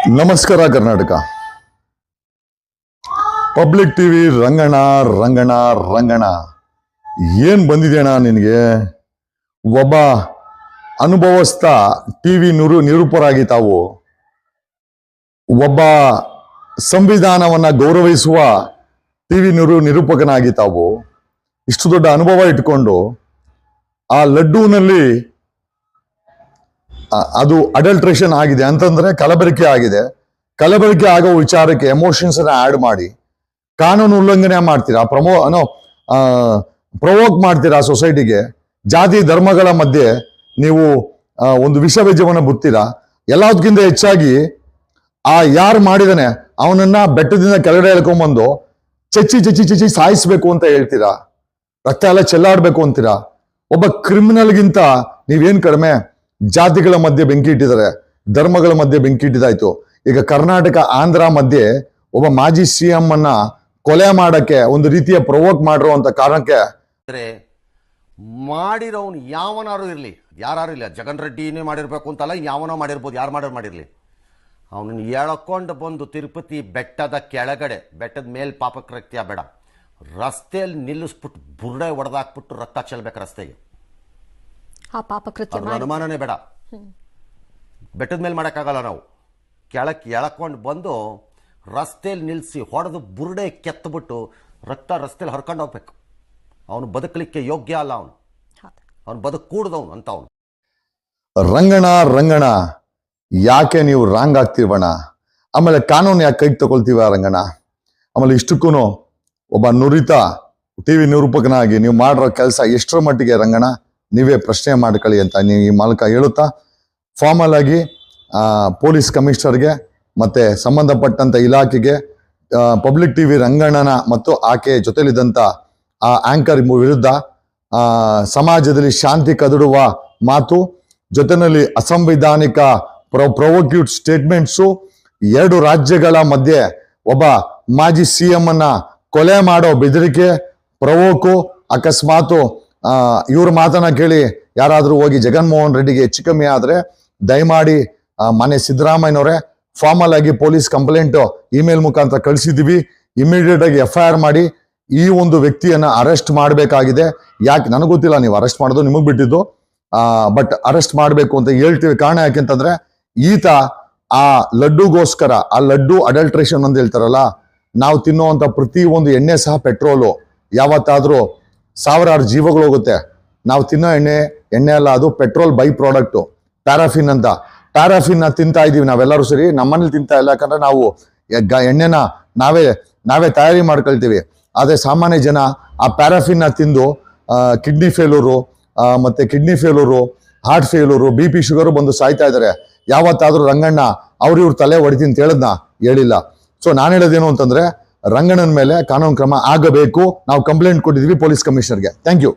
ನಮಸ್ಕಾರ Karnataka. Public TV Rangana Rangana Rangana ಏನ್ ಬಂದಿದೆಯಣ್ಣ ನಿನಗೆ? ಒಬ್ಬ ಅನುಭವಸ್ಥ ಟಿವಿ ನಿರೂಪರಾಗಿ ತಾವು ಒಬ್ಬ ಸಂವಿಧಾನವನ್ನ ಗೌರವಿಸುವ ಟಿವಿ ನಿರೂಪಕನಾಗಿ ತಾವು ಇಷ್ಟು ದೊಡ್ಡ ಅನುಭವ ಇಟ್ಕೊಂಡು ಆ ಲಡ್ಡೂನಲ್ಲಿ ಅದು ಅಡಲ್ಟ್ರೇಷನ್ ಆಗಿದೆ ಅಂತಂದ್ರೆ ಕಲಬೆರಕೆ ಆಗಿದೆ. ಕಲಬೆರಕೆ ಆಗೋ ವಿಚಾರಕ್ಕೆ ಎಮೋಷನ್ಸ್ ಅನ್ನ ಆಡ್ ಮಾಡಿ ಕಾನೂನು ಉಲ್ಲಂಘನೆ ಮಾಡ್ತೀರಾ, ಪ್ರವೋಕ್ ಮಾಡ್ತೀರಾ ಸೊಸೈಟಿಗೆ. ಜಾತಿ ಧರ್ಮಗಳ ಮಧ್ಯೆ ನೀವು ಒಂದು ವಿಷಬೀಜವನ್ನು ಬುತ್ತೀರಾ. ಎಲ್ಲದಕ್ಕಿಂತ ಹೆಚ್ಚಾಗಿ ಆ ಯಾರು ಮಾಡಿದಾನೆ ಅವನನ್ನ ಬೆಟ್ಟದಿಂದ ಕೆಳಗಡೆ ಎಳ್ಕೊಂಡ್ಬಂದು ಚಚ್ಚಿ ಚಚ್ಚಿ ಚಚ್ಚಿ ಸಾಯಿಸ್ಬೇಕು ಅಂತ ಹೇಳ್ತೀರಾ. ರಕ್ತ ಎಲ್ಲ ಚೆಲ್ಲಾಡ್ಬೇಕು ಅಂತೀರಾ. ಒಬ್ಬ ಕ್ರಿಮಿನಲ್ಗಿಂತ ನೀವೇನ್ ಕಡಿಮೆ? ಜಾತಿಗಳ ಮಧ್ಯೆ ಬೆಂಕಿ ಇಟ್ಟಿದ್ದಾರೆ, ಧರ್ಮಗಳ ಮಧ್ಯೆ ಬೆಂಕಿ ಇಟ್ಟಿದಾಯ್ತು. ಈಗ ಕರ್ನಾಟಕ ಆಂಧ್ರ ಮಧ್ಯೆ ಒಬ್ಬ ಮಾಜಿ ಸಿಎಂ ಅನ್ನ ಕೊಲೆ ಮಾಡಕ್ಕೆ ಒಂದು ರೀತಿಯ ಪ್ರವೋಕ್ ಮಾಡಿರುವಂತ ಕಾರಣಕ್ಕೆ ಮಾಡಿರೋನು ಯಾವನಾರು ಇರಲಿ, ಯಾರು ಇಲ್ಲ, ಜಗನ್ ರೆಡ್ಡಿನೇ ಮಾಡಿರ್ಬೇಕು ಅಂತಲ್ಲ, ಯಾವನೋ ಮಾಡಿರ್ಬೋದು, ಯಾರು ಮಾಡಿರ್ಲಿ, ಅವನನ್ನು ಎಳ್ಕೊಂಡು ಬಂದು ತಿರುಪತಿ ಬೆಟ್ಟದ ಕೆಳಗಡೆ, ಬೆಟ್ಟದ ಮೇಲೆ ಪಾಪಕೃತ್ಯ ಬೇಡ, ರಸ್ತೆಯಲ್ಲಿ ನಿಲ್ಲಿಸ್ಬಿಟ್ಟು ಬುರ್ಡೆ ಹೊಡೆದಾಕ್ಬಿಟ್ಟು ರಕ್ತ ಚೆಲ್ಬೇಕು ರಸ್ತೆಗೆ. ಅನುಮಾನನೇ ಬೇಡ. ಬೆಟ್ಟದ ಮೇಲೆ ಮಾಡೋಕ್ಕಾಗಲ್ಲ. ನಾವು ಕೆಳಕ್ಕೆ ಎಳ್ಕೊಂಡು ಬಂದು ರಸ್ತೆಯಲ್ಲಿ ನಿಲ್ಲಿಸಿ ಹೊಡೆದು ಬುರ್ಡೆ ಕೆತ್ತಬಿಟ್ಟು ರಕ್ತ ರಸ್ತೆಯಲ್ಲಿ ಹರ್ಕೊಂಡು ಹೋಗ್ಬೇಕು. ಅವನು ಬದುಕಲಿಕ್ಕೆ ಯೋಗ್ಯ ಅಲ್ಲ. ಅವನು ಬದುಕೂಡ್ದವನು ಅಂತ. ಅವನು ರಂಗಣ ರಂಗಣ ಯಾಕೆ ನೀವು ರಾಂಗ್ ಆಗ್ತೀವಣ್ಣ? ಆಮೇಲೆ ಕಾನೂನು ಯಾಕೆ ಕೈಗೆ ತಗೊಳ್ತೀವ ರಂಗಣ? ಆಮೇಲೆ ಇಷ್ಟಕ್ಕೂ ಒಬ್ಬ ನುರಿತ ಟಿವಿ ನಿರೂಪಕನಾಗಿ ನೀವು ಮಾಡಿರೋ ಕೆಲಸ ಎಷ್ಟರ ಮಟ್ಟಿಗೆ ರಂಗಣ ನೀವೇ ಪ್ರಶ್ನೆ ಮಾಡ್ಕೊಳ್ಳಿ ಅಂತ ನೀವು ಈ ಮೂಲಕ ಹೇಳುತ್ತಾ, ಫಾರ್ಮಲ್ ಆಗಿ ಪೊಲೀಸ್ ಕಮಿಷನರ್ಗೆ ಮತ್ತೆ ಸಂಬಂಧಪಟ್ಟಂತ ಇಲಾಖೆಗೆ, ಪಬ್ಲಿಕ್ ಟಿವಿ ರಂಗಣ್ಣನ ಮತ್ತು ಆಕೆ ಜೊತೆಲಿದ್ದಂಥ ಆ ಆಂಕರ್ ವಿರುದ್ಧ ಸಮಾಜದಲ್ಲಿ ಶಾಂತಿ ಕದಡುವ ಮಾತು, ಜೊತೆಯಲ್ಲಿ ಅಸಂವಿಧಾನಿಕ ಪ್ರೊವೋಕ್ಯೂಟ್ ಸ್ಟೇಟ್ಮೆಂಟ್ಸು, ಎರಡು ರಾಜ್ಯಗಳ ಮಧ್ಯೆ ಒಬ್ಬ ಮಾಜಿ ಸಿಎಂ ಅನ್ನ ಕೊಲೆ ಮಾಡೋ ಬೆದರಿಕೆ, ಪ್ರವೋಕು, ಅಕಸ್ಮಾತು ಇವ್ರ ಮಾತನ್ನ ಕೇಳಿ ಯಾರಾದ್ರೂ ಹೋಗಿ ಜಗನ್ಮೋಹನ್ ರೆಡ್ಡಿಗೆ ಹೆಚ್ಚು ಕಮ್ಮಿ ಆದ್ರೆ ದಯಮಾಡಿ ಮನೆ ಸಿದ್ದರಾಮಯ್ಯನವರೇ ಫಾರ್ಮಲ್ ಆಗಿ ಪೊಲೀಸ್ ಕಂಪ್ಲೇಂಟ್ ಇಮೇಲ್ ಮುಖಾಂತರ ಕಳಿಸಿದೀವಿ. ಇಮಿಡಿಯೇಟ್ ಆಗಿ FIR ಮಾಡಿ ಈ ಒಂದು ವ್ಯಕ್ತಿಯನ್ನ ಅರೆಸ್ಟ್ ಮಾಡಬೇಕಾಗಿದೆ. ಯಾಕೆ ನನಗೆ ಗೊತ್ತಿಲ್ಲ, ನೀವು ಅರೆಸ್ಟ್ ಮಾಡೋದು ನಿಮಗ್ ಬಿಟ್ಟಿದ್ದು, ಬಟ್ ಅರೆಸ್ಟ್ ಮಾಡಬೇಕು ಅಂತ ಹೇಳ್ತೀವಿ. ಕಾರಣ ಯಾಕೆಂತಂದ್ರೆ ಈತ ಆ ಲಡ್ಡುಗೋಸ್ಕರ, ಆ ಲಡ್ಡು ಅಡಲ್ಟ್ರೇಷನ್ ಅಂತ ಹೇಳ್ತಾರಲ್ಲ, ನಾವು ತಿನ್ನುವಂತ ಪ್ರತಿ ಒಂದು ಎಣ್ಣೆ ಸಹ ಪೆಟ್ರೋಲು. ಯಾವತ್ತಾದ್ರೂ ಸಾವಿರಾರು ಜೀವಗಳು ಹೋಗುತ್ತೆ. ನಾವು ತಿನ್ನೋ ಎಣ್ಣೆ ಅಲ್ಲ, ಅದು ಪೆಟ್ರೋಲ್ ಬೈ ಪ್ರಾಡಕ್ಟ್, ಪ್ಯಾರಾಫಿನ್ ಅಂತ. ಪ್ಯಾರಾಫಿನ್ ತಿಂತಾ ಇದೀವಿ ನಾವೆಲ್ಲರೂ ಸೇರಿ. ನಮ್ಮನೇಲಿ ತಿಂತಾ ಇಲ್ಲ, ಯಾಕಂದ್ರೆ ನಾವು ಎಣ್ಣೆನ ನಾವೇ ತಯಾರಿ ಮಾಡ್ಕೊಳ್ತೀವಿ. ಆದ್ರೆ ಸಾಮಾನ್ಯ ಜನ ಆ ಪ್ಯಾರಾಫಿನ್ ತಿಂದು kidney failure, heart failure, BP sugar ಬಂದು ಸಾಯ್ತಾ ಇದ್ದಾರೆ. ಯಾವತ್ತಾದ್ರೂ ರಂಗಣ್ಣ ಇವ್ರ ತಲೆ ಹೊಡಿತೀನಿ ಅಂತ ಹೇಳಿಲ್ಲ. ಸೊ ನಾನು ಹೇಳೋದೇನು ಅಂತಂದ್ರೆ, ರಂಗಣ್ಣನ ಮೇಲೆ ಕಾನೂನು ಕ್ರಮ ಆಗಬೇಕು. ನಾವು ಕಂಪ್ಲೇಂಟ್ ಕೊಟ್ಟಿದ್ವಿ ಪೊಲೀಸ್ ಕಮಿಷನರ್ಗೆ. Thank you.